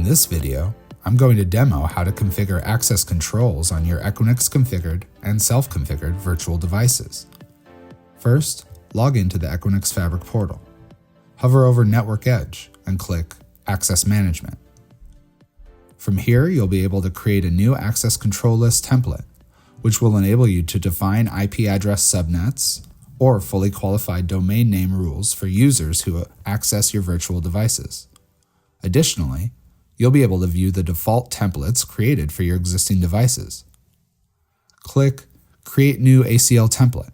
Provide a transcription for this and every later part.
In this video, I'm going to demo how to configure access controls on your Equinix configured and self-configured virtual devices. First, log into the Equinix Fabric portal. Hover over Network Edge and click Access Management. From here, you'll be able to create a new access control list template, which will enable you to define IP address subnets or fully qualified domain name rules for users who access your virtual devices. Additionally, you'll be able to view the default templates created for your existing devices. Click Create New ACL Template.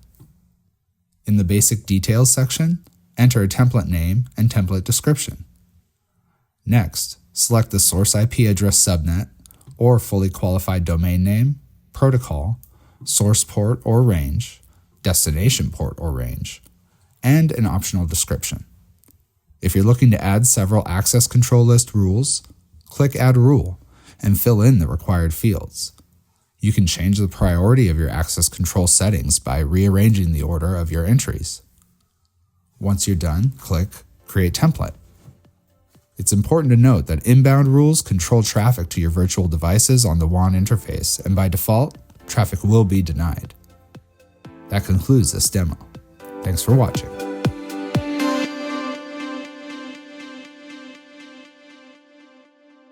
In the Basic Details section, enter a template name and template description. Next, select the source IP address subnet or fully qualified domain name, protocol, source port or range, destination port or range, and an optional description. If you're looking to add several access control list rules, click Add Rule and fill in the required fields. You can change the priority of your access control settings by rearranging the order of your entries. Once you're done, click Create Template. It's important to note that inbound rules control traffic to your virtual devices on the WAN interface, and by default, traffic will be denied. That concludes this demo. Thanks for watching.